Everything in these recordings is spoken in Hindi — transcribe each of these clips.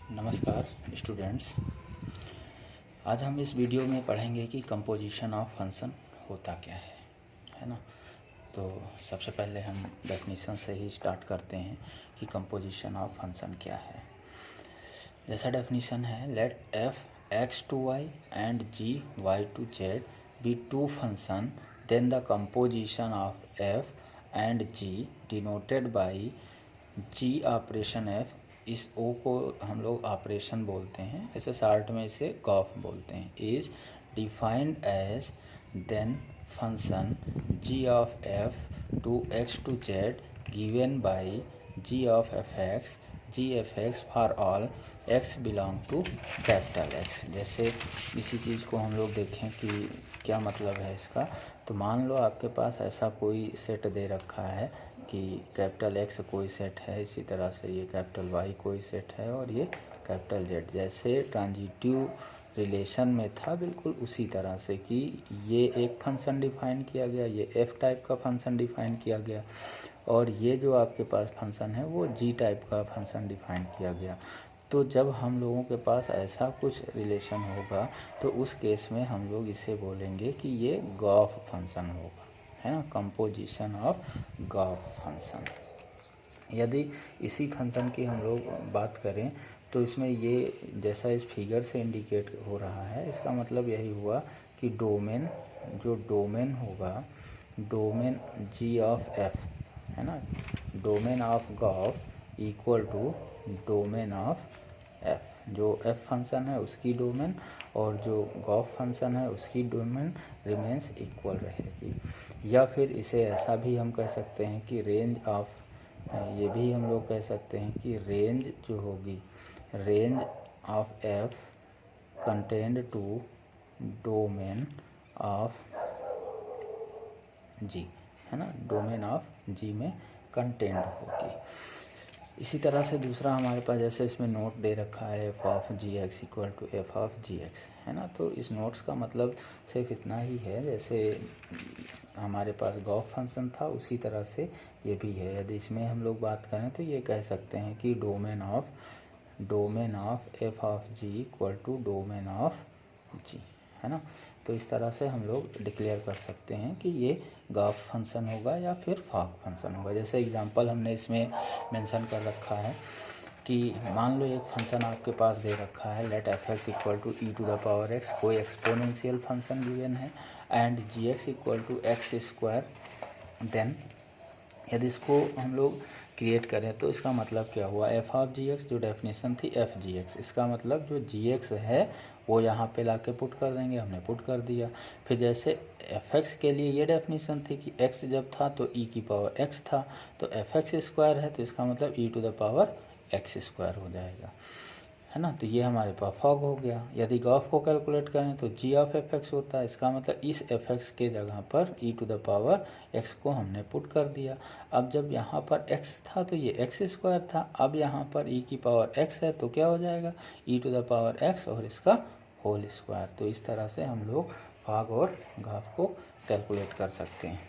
नमस्कार स्टूडेंट्स। आज हम इस वीडियो में पढ़ेंगे कि कंपोजिशन ऑफ फंक्शन होता क्या है ना। तो सबसे पहले हम डेफिनेशन से ही स्टार्ट करते हैं कि कंपोजिशन ऑफ फंक्शन क्या है। जैसा डेफिनेशन है, late f x to y and g y to z be two function, then the composition of f and g denoted by g operation f, इस ओ को हम लोग ऑपरेशन बोलते हैं, इसे शार्ट में इसे गॉफ बोलते हैं, is defined as then function g of f to x to z given by g of fx g f x for all x belong to capital X. जैसे इसी चीज़ को हम लोग देखें कि क्या मतलब है इसका। तो मान लो आपके पास ऐसा कोई सेट दे रखा है कि कैपिटल एक्स कोई सेट है, इसी तरह से ये कैपिटल वाई कोई सेट है और ये कैपिटल जेड। जैसे ट्रांजिटिव रिलेशन में था बिल्कुल उसी तरह से कि ये एक फंक्शन डिफाइन किया गया, ये एफ टाइप का फंक्शन डिफाइन किया गया और ये जो आपके पास फंक्शन है वो जी टाइप का फंक्शन डिफाइन किया गया। तो जब हम लोगों के पास ऐसा कुछ रिलेशन होगा तो उस केस में हम लोग इसे बोलेंगे कि ये गॉफ फंक्शन होगा, है ना, कंपोजिशन ऑफ गॉफ फंक्शन। यदि इसी फंक्शन की हम लोग बात करें तो इसमें ये जैसा इस फिगर से इंडिकेट हो रहा है, इसका मतलब यही हुआ कि डोमेन, जो डोमेन होगा, डोमेन जी ऑफ एफ, है ना, डोमेन ऑफ गॉफ equal to domain of f. जो एफ फंक्शन है उसकी डोमेन और जो गॉफ फंक्शन है उसकी डोमेन रिमेंस इक्वल रहेगी। या फिर इसे ऐसा भी हम कह सकते हैं कि रेंज ऑफ, ये भी हम लोग कह सकते हैं कि रेंज जो होगी, range of f contained to domain of g, है ना, डोमेन ऑफ जी में कंटेंट होगी। इसी तरह से दूसरा हमारे पास जैसे इसमें नोट दे रखा है f of g x equal to f of g x, है ना। तो इस नोट्स का मतलब सिर्फ इतना ही है, जैसे हमारे पास गॉफ फंक्शन था उसी तरह से ये भी है। यदि इसमें हम लोग बात करें तो ये कह सकते हैं कि domain of f of g equal to domain of g, है ना। तो इस तरह से हम लोग डिक्लेयर कर सकते हैं कि ये गॉफ फंक्शन होगा या फिर फॉग फंक्शन होगा। जैसे एग्जांपल हमने इसमें मेंशन कर रखा है कि मान लो एक फंक्शन आपके पास दे रखा है, let f x equal to e to the power x, कोई एक्सपोनेंशियल फंक्शन गिवन है, and g x equal to x square. Then यदि इसको हम लोग क्रिएट करें तो इसका मतलब क्या हुआ, एफ ऑफ जी एक्स, जो डेफिनेशन थी एफ जी एक्स, इसका मतलब जो जी एक्स है वो यहाँ पे लाके पुट कर देंगे, हमने पुट कर दिया। फिर जैसे एफ एक्स के लिए ये डेफिनेशन थी कि एक्स जब था तो ई की पावर एक्स था, तो एफ एक्स स्क्वायर है तो इसका मतलब e to the power x square हो जाएगा, है ना। तो ये हमारे पास फॉग हो गया। यदि गॉफ को कैलकुलेट करें तो जी ऑफ एफ एक्स होता है, इसका मतलब इस एफ एक्स के जगह पर ई टू द पावर एक्स को हमने पुट कर दिया। अब जब यहाँ पर एक्स था तो ये एक्स स्क्वायर था, अब यहाँ पर ई की पावर एक्स है तो क्या हो जाएगा, ई टू द पावर एक्स और इसका होल स्क्वायर। तो इस तरह से हम लोग फॉग और गॉफ को कैलकुलेट कर सकते हैं।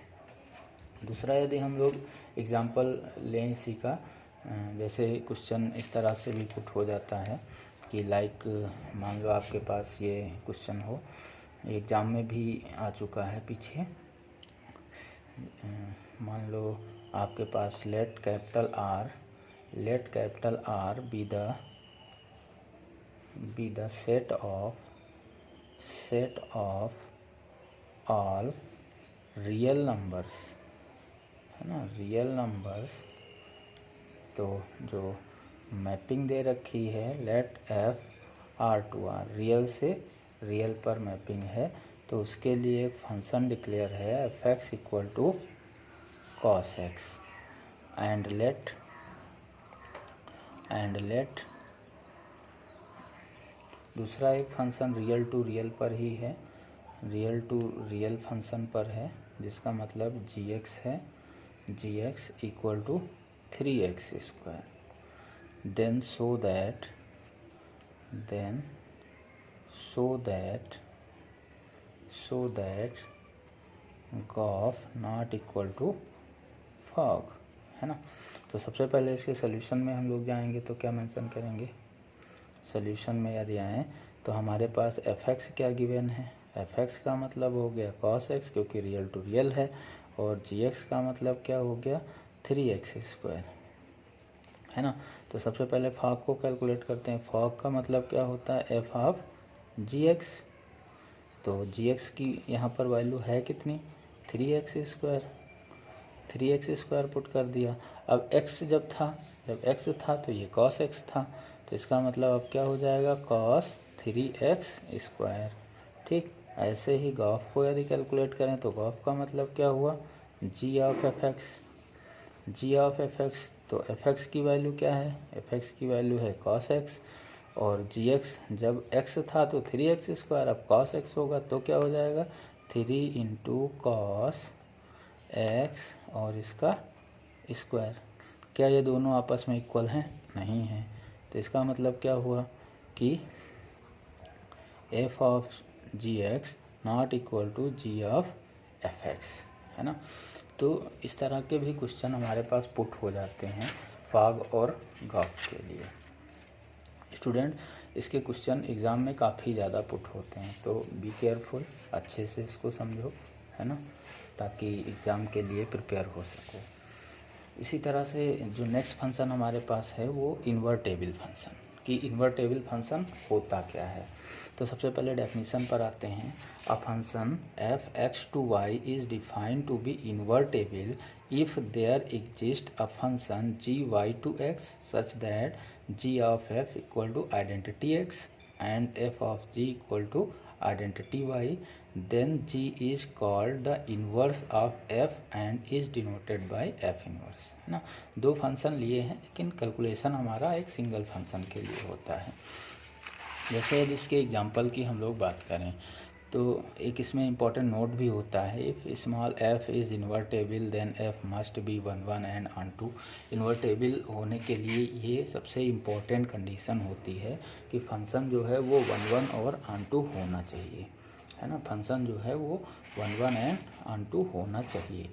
दूसरा यदि हम लोग एग्जांपल लें इसी का, जैसे क्वेश्चन इस तरह से भी पुट हो जाता है कि लाइक मान लो आपके पास ये क्वेश्चन हो, एग्ज़ाम में भी आ चुका है पीछे। मान लो आपके पास let capital R be the set of all real numbers, है ना, रियल नंबर्स। तो जो मैपिंग दे रखी है let f R to R, real से रियल पर मैपिंग है, तो उसके लिए एक फंक्शन डिक्लेयर है f x equal to cos x, and let दूसरा एक फंक्शन रियल टू रियल पर ही है, रियल टू रियल फंक्शन पर है, जिसका मतलब जी एक्स है, g x equal to 3x square. then so that gof not equal to fog, है ना। तो सबसे पहले इसके सोल्यूशन में हम लोग जाएंगे तो क्या मेंशन करेंगे, सॉल्यूशन में यदि आएँ तो हमारे पास एफ एक्स क्या गिवन है, एफ एक्स का मतलब हो गया कॉस एक्स क्योंकि रियल टू रियल है, और जी एक्स का मतलब क्या हो गया 3x², है ना। तो सबसे पहले फॉग को कैलकुलेट करते हैं। फॉग का मतलब क्या होता है एफ ऑफ जी एक्स। तो जी एक्स की यहाँ पर वैल्यू है कितनी 3x², 3x² पुट कर दिया। अब x जब x था तो ये cos x था, तो इसका मतलब अब क्या हो जाएगा cos 3x²। ठीक, ऐसे ही गॉफ को यदि कैलकुलेट करें तो गॉफ का मतलब क्या हुआ g of f x, g of f x. तो एफ एक्स की वैल्यू क्या है, एफ एक्स की वैल्यू है cos x, और जी एक्स जब x था तो 3x², अब cos x होगा तो क्या हो जाएगा 3 इंटू cos x और इसका स्क्वायर। क्या ये दोनों आपस में इक्वल हैं, नहीं है। तो इसका मतलब क्या हुआ कि f of g x not equal to g of f x, है ना। तो इस तरह के भी क्वेश्चन हमारे पास पुट हो जाते हैं फॉग और गॉफ के लिए। स्टूडेंट, इसके क्वेश्चन एग्ज़ाम में काफ़ी ज़्यादा पुट होते हैं, तो बी केयरफुल, अच्छे से इसको समझो, है ना, ताकि एग्ज़ाम के लिए प्रिपेयर हो सको। इसी तरह से जो नेक्स्ट फंक्शन हमारे पास है वो इन्वर्टेबल फंक्शन, कि इन्वर्टेबल फंक्शन होता क्या है। तो सबसे पहले डेफिनेशन पर आते हैं। A function f x to y is defined to be invertible if there exist a function g y to x such that g of f equal to identity x and f of g equal to identity y, then g is called the inverse of f and is denoted by f inverse, है ना। दो फंक्शन लिए हैं लेकिन कैलकुलेशन हमारा एक सिंगल फंक्शन के लिए होता है। जैसे यदि इसके एग्जांपल की हम लोग बात करें तो एक इसमें इम्पोर्टेंट नोट भी होता है, if small f is invertible then f must be 1 1 and onto. Invertible होने के लिए ये सबसे इम्पोर्टेंट कंडीशन होती है कि फंक्शन जो है वो 1 1 और ऑन2 होना चाहिए, है ना। फंक्शन जो है वो 1 1 एंड ऑन2 होना चाहिए।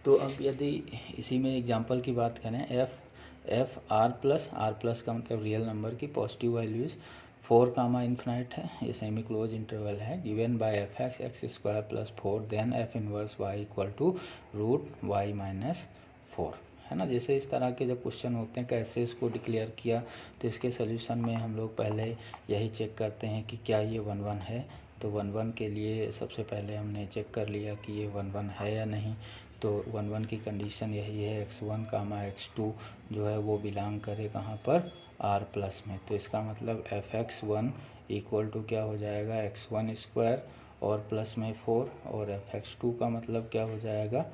तो अब यदि इसी में एग्जांपल की बात करें, एफ आर प्लस का मतलब रियल नंबर की पॉजिटिव वैल्यूज़ 4 कामा इन्फिनाइट है, ये सेमी क्लोज इंटरवल है, given by f x x square plus 4 then f inverse y equal to root y minus 4, है ना। जैसे इस तरह के जब क्वेश्चन होते हैं कैसे इसको डिक्लेयर किया, तो इसके सोल्यूशन में हम लोग पहले यही चेक करते हैं कि क्या ये 1 1 है। तो 1 1 के लिए सबसे पहले हमने चेक कर लिया कि ये 1 1 है या नहीं। तो 1 1 की कंडीशन यही है x1 कामा x2 जो है वो बिलोंग करे कहाँ पर r प्लस में। तो इसका मतलब fx1 इक्वल टू क्या हो जाएगा x1² और प्लस में 4, और fx2 का मतलब क्या हो जाएगा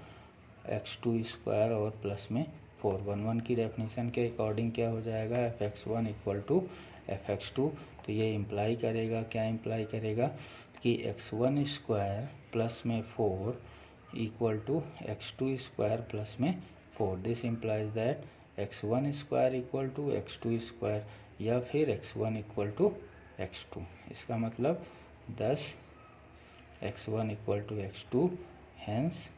x2² और प्लस में 4। 1 1 की डेफिनेशन के अकॉर्डिंग क्या हो जाएगा fx1 इक्वल टू fx2। तो ये इम्प्लाई करेगा, क्या इम्प्लाई करेगा कि x1² प्लस में 4 इक्वल टू x2² प्लस में 4। This implies that x1² equal to x2² या फिर x1 इक्वल टू x2। इसका मतलब 10 x1 equal to x2, hence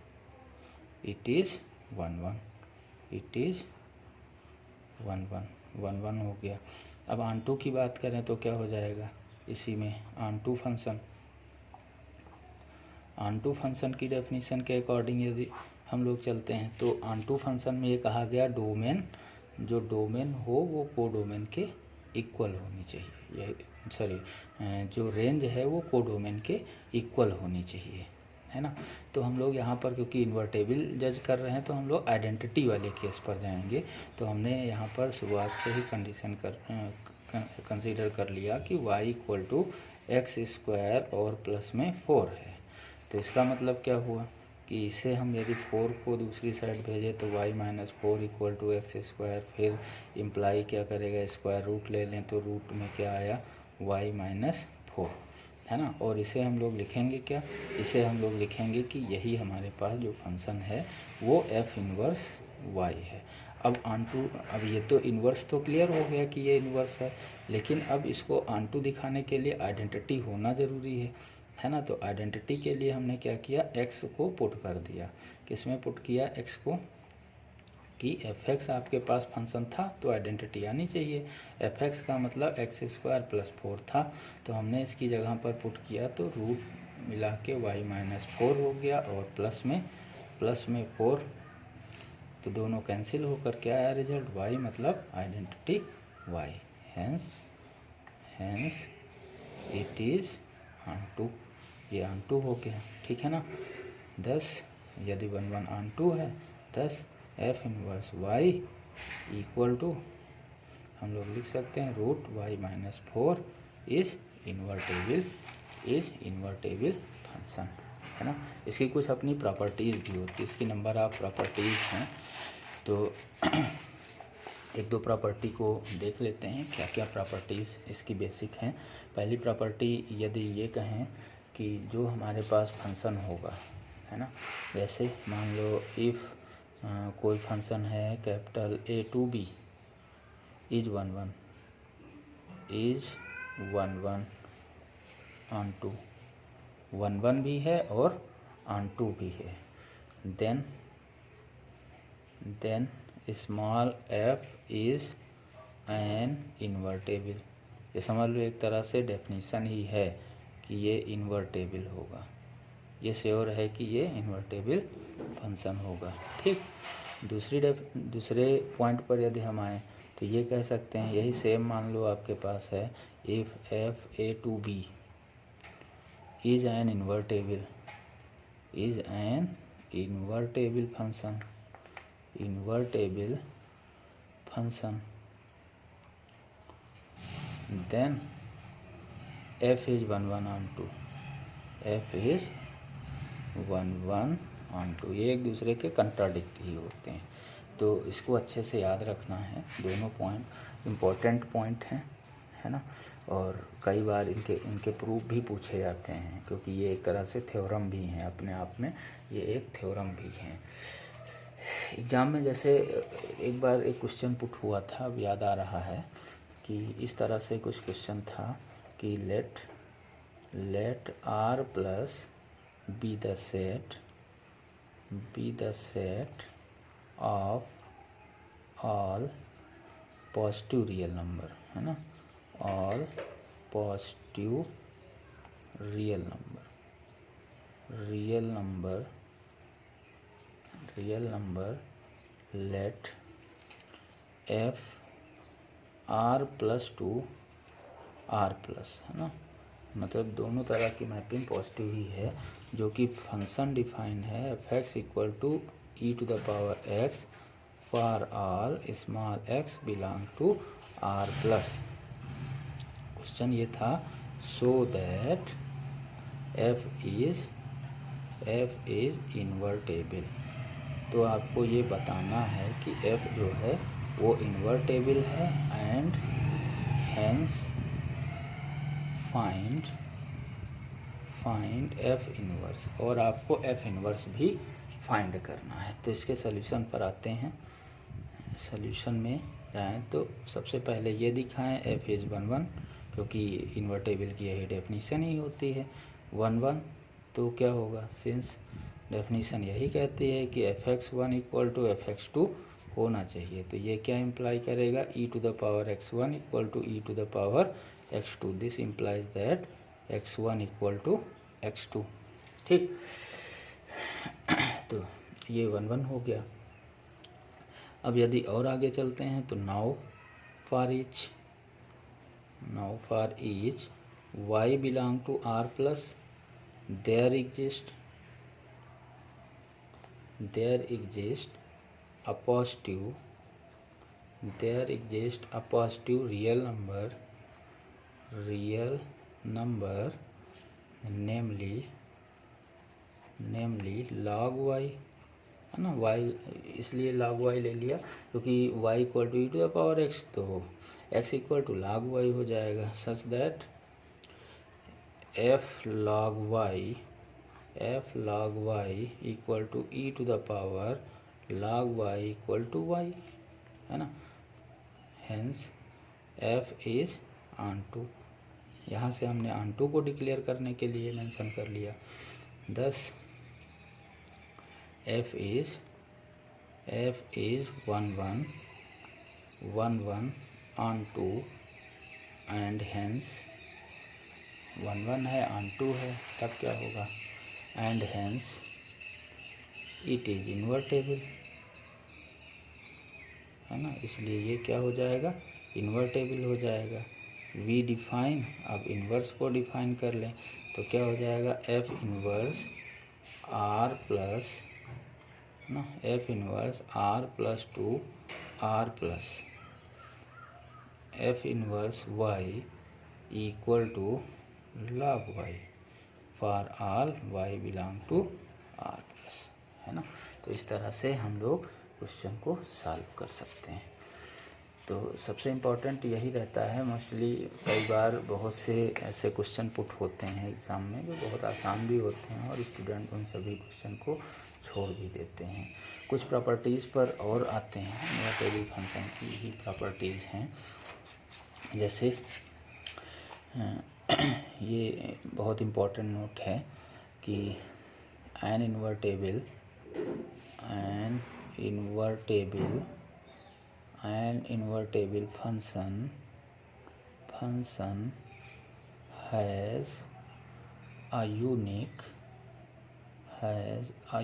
it is 1 1, it is 1 1 1 1 हो गया। अब ऑन2 की बात करें तो क्या हो जाएगा, इसी में ऑन2 फंक्शन की डेफिनेशन के अकॉर्डिंग यदि हम लोग चलते हैं तो ऑन2 फंक्शन में ये कहा गया डोमेन, जो डोमेन हो वो कोडोमेन के इक्वल होनी चाहिए, यही जो रेंज है वो कोडोमेन के इक्वल होनी चाहिए, है ना। तो हम लोग यहाँ पर क्योंकि इन्वर्टेबल जज कर रहे हैं तो हम लोग आइडेंटिटी वाले केस पर जाएंगे। तो हमने यहाँ पर शुरुआत से ही कंडीशन कंसीडर कर लिया कि y इक्वल टू x² और प्लस में 4 है। तो इसका मतलब क्या हुआ कि इसे हम यदि 4 को दूसरी साइड भेजें तो y minus 4 equal to x², फिर इम्प्लाई क्या करेगा स्क्वायर रूट ले लें तो रूट में क्या आया y माइनस 4, है ना। और इसे हम लोग लिखेंगे क्या, इसे हम लोग लिखेंगे कि यही हमारे पास जो फंक्शन है वो f इनवर्स y है। अब ऑन2, अब ये तो इन्वर्स तो क्लियर हो गया कि ये इन्वर्स है, लेकिन अब इसको ऑन2 दिखाने के लिए आइडेंटिटी होना ज़रूरी है ना। तो आइडेंटिटी के लिए हमने क्या किया, x को पुट कर दिया, किस में पुट किया, x को कि fx आपके पास फंक्शन था तो आइडेंटिटी आनी चाहिए। fx का मतलब x² + 4 था, तो हमने इसकी जगह पर पुट किया तो रूट मिला के y-4 हो गया और प्लस में 4, तो दोनों कैंसिल होकर क्या आया रिजल्ट y, मतलब identity y। Hence it is onto, ये ऑन2 हो गया, ठीक है ना। thus यदि 1 1 ऑन2 है, thus f inverse y equal to हम लोग लिख सकते हैं root y-4 is invertible function, है ना। इसकी कुछ अपनी प्रॉपर्टीज़ भी होती है, इसकी नंबर ऑफ प्रॉपर्टीज़ हैं, तो एक दो प्रॉपर्टी को देख लेते हैं क्या क्या प्रॉपर्टीज़ इसकी बेसिक हैं। पहली प्रॉपर्टी यदि ये कहें कि जो हमारे पास फंक्शन होगा, है ना, जैसे मान लो इफ़ कोई फंक्शन है capital A to B is 1 1 onto, 1 1 भी है और ऑन2 भी है, then small f is an invertible. ये समझ लो एक तरह से डेफिनीशन ही है कि ये इन्वर्टेबल होगा, ये श्योर है कि ये इन्वर्टेबल फंक्शन होगा, ठीक। दूसरे पॉइंट पर यदि हम आएँ तो ये कह सकते हैं, यही सेम मान लो आपके पास है, if f A to B is an invertible function, then f is 1 1 onto, ये एक दूसरे के कंट्राडिक्टरी होते हैं, तो इसको अच्छे से याद रखना है। दोनों पॉइंट इम्पोर्टेंट पॉइंट हैं, है ना, और कई बार इनके प्रूफ भी पूछे जाते हैं, क्योंकि ये एक तरह से थ्योरम भी हैं अपने आप में, ये एक थ्योरम भी हैं। एग्ज़ाम में जैसे एक बार एक क्वेश्चन पुट हुआ था, अब याद आ रहा है कि इस तरह से कुछ क्वेश्चन था कि let R plus be the set of all positive real number, है ना, all positive real number let f R plus to R plus, है ना, मतलब दोनों तरह की मैपिंग पॉजिटिव ही है, जो कि फंक्शन डिफाइन है f(x) equal to e⁻x for all small x belong to R plus. Question ये था, so that f is invertible, तो आपको ये बताना है कि f जो है वो इन्वर्टेबल है, and hence find f inverse, और आपको f इनवर्स भी फाइंड करना है। तो इसके सॉल्यूशन पर आते हैं। सॉल्यूशन में जाएं तो सबसे पहले ये दिखाएं f इज़ 1 1, क्योंकि इन्वर्टेबल की यही डेफिनीशन ही होती है 1 1, तो क्या होगा, सिंस डेफिनीशन यही कहती है कि fx1 इक्वल टू fx2 होना चाहिए, तो ये क्या इम्प्लाई करेगा, e⁻x1 equal to e⁻x2, this implies that x1 equal to x2, ठीक। तो ये 1 1 हो गया। अब यदि और आगे चलते हैं तो now for each y belong to R plus there exist a positive real number namely log y, है ना, y इसलिए log y ले लिया क्योंकि y इक्वल टू e⁻x, तो x equal to log y हो जाएगा, such that f log y equal to e⁻log y equal to y, है ना, हेंस f इज़ ऑन2, यहाँ से हमने ऑन2 को डिक्लेयर करने के लिए मेंशन कर लिया, thus f f is 1 1 1 1 on 2 and hence 1 1 है on 2 है, तब क्या होगा, and hence it is invertible, है ना, इसलिए ये क्या हो जाएगा, इन्वर्टेबल हो जाएगा। वी डिफाइन, अब इन्वर्स को डिफाइन कर लें तो क्या हो जाएगा, एफ इन्वर्स आर प्लस, ना, f inverse R plus 2 R plus f inverse y equal to log y for all y belong to R plus, है ना। तो इस तरह से हम लोग क्वेश्चन को सॉल्व कर सकते हैं। तो सबसे इम्पोर्टेंट यही रहता है, मोस्टली कई बार बहुत से ऐसे क्वेश्चन पुट होते हैं एग्ज़ाम में जो बहुत आसान भी होते हैं और स्टूडेंट उन सभी क्वेश्चन को छोड़ भी देते हैं। कुछ प्रॉपर्टीज़ पर और आते हैं, इन्वर्टिबल फंक्शन की ही प्रॉपर्टीज़ हैं, जैसे ये बहुत इम्पोर्टेंट नोट है कि an invertible function has a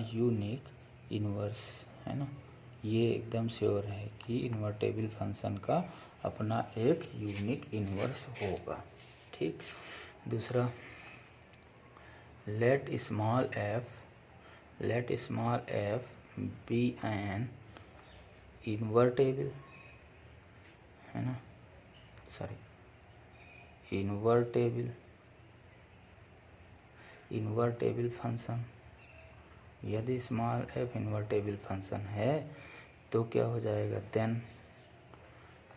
unique inverse, है ना। ये एकदम श्योर है कि इन्वर्टेबल फंक्शन का अपना एक यूनिक इन्वर्स होगा, ठीक। दूसरा, let small f be an invertible, है ना, इन्वर्टेबल फंक्शन। यदि स्मॉल f इन्वर्टेबल फंक्शन है तो क्या हो जाएगा, देन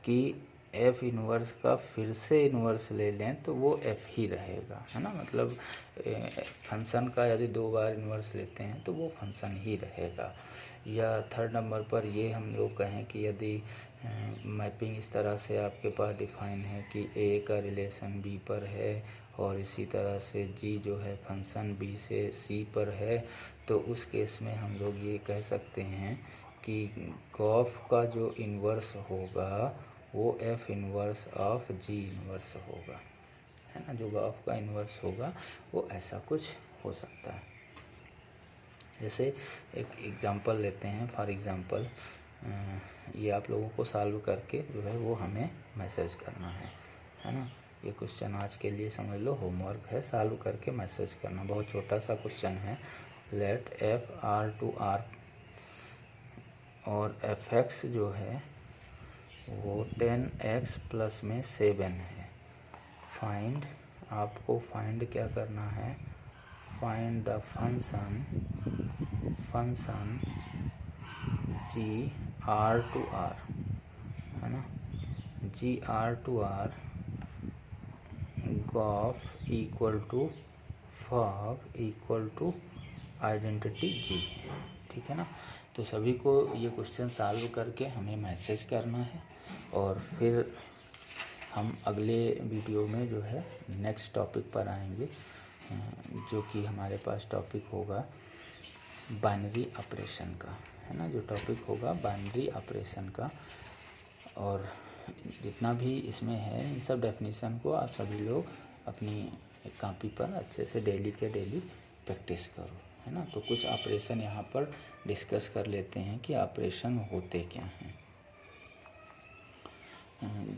कि f इन्वर्स का फिर से इन्वर्स ले लें तो वो f ही रहेगा, है ना। मतलब फंक्शन का यदि 2 बार इन्वर्स लेते हैं तो वो फंक्शन ही रहेगा। या थर्ड नंबर पर ये हम लोग कहें कि यदि मैपिंग इस तरह से आपके पास डिफाइन है कि a का रिलेशन b पर है और इसी तरह से g जो है फंक्शन b से c पर है, तो उस केस में हम लोग ये कह सकते हैं कि गॉफ का जो इन्वर्स होगा वो f inverse of g inverse होगा, है ना। जो गॉफ का इन्वर्स होगा वो ऐसा कुछ हो सकता है। जैसे एक एग्जांपल लेते हैं, फॉर एग्जांपल ये आप लोगों को सॉल्व करके जो है वो हमें मैसेज करना है ना। ये क्वेश्चन आज के लिए समझ लो होमवर्क है, सॉल्व करके मैसेज करना। बहुत छोटा सा क्वेश्चन है। Let f R to R और एफ एक्स जो है वो 10x प्लस में 7 है। फाइंड, आपको फाइंड क्या करना है, find the function g R to R, है ना, g R to R gof equal to fog equal to identity g, ठीक है ना। तो सभी को ये क्वेश्चन सॉल्व करके हमें मैसेज करना है और फिर हम अगले वीडियो में जो है नेक्स्ट टॉपिक पर आएंगे, जो कि हमारे पास टॉपिक होगा बाइनरी ऑपरेशन का, है ना। जो टॉपिक होगा बाइनरी ऑपरेशन का, और जितना भी इसमें है इन सब डेफिनेशन को आप सभी लोग अपनी कॉपी पर अच्छे से डेली के डेली प्रैक्टिस करो, है ना। तो कुछ ऑपरेशन यहाँ पर डिस्कस कर लेते हैं कि ऑपरेशन होते क्या हैं।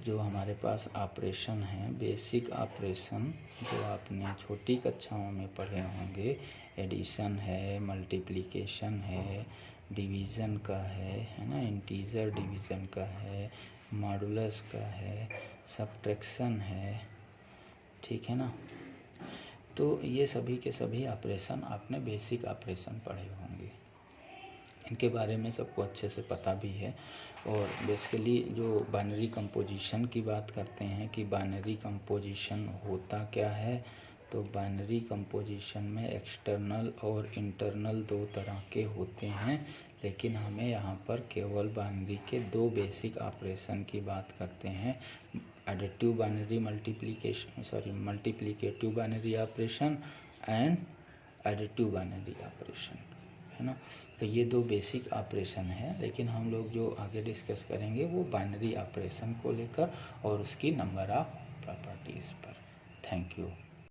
जो हमारे पास ऑपरेशन है, बेसिक ऑपरेशन जो आपने छोटी कक्षाओं में पढ़े होंगे, एडिशन है, मल्टीप्लिकेशन है, डिवीज़न का है ना, इंटीजर डिवीज़न का है, मॉडुलस का है, सब्ट्रैक्शन है, ठीक है ना। तो ये सभी के सभी ऑपरेशन आपने बेसिक ऑपरेशन पढ़े होंगे, इनके बारे में सबको अच्छे से पता भी है। और बेसिकली जो बाइनरी कंपोजिशन की बात करते हैं कि बाइनरी कंपोजिशन होता क्या है, तो बाइनरी कंपोजिशन में एक्सटर्नल और इंटरनल 2 तरह के होते हैं, लेकिन हमें यहाँ पर केवल बाइनरी के 2 बेसिक ऑपरेशन की बात करते हैं, additive binary multiplicative binary operation and additive binary operation, है ना। तो ये दो बेसिक ऑपरेशन है, लेकिन हम लोग जो आगे डिस्कस करेंगे वो बाइनरी ऑपरेशन को लेकर और उसकी नंबर ऑफ प्रॉपर्टीज़ पर। Thank you.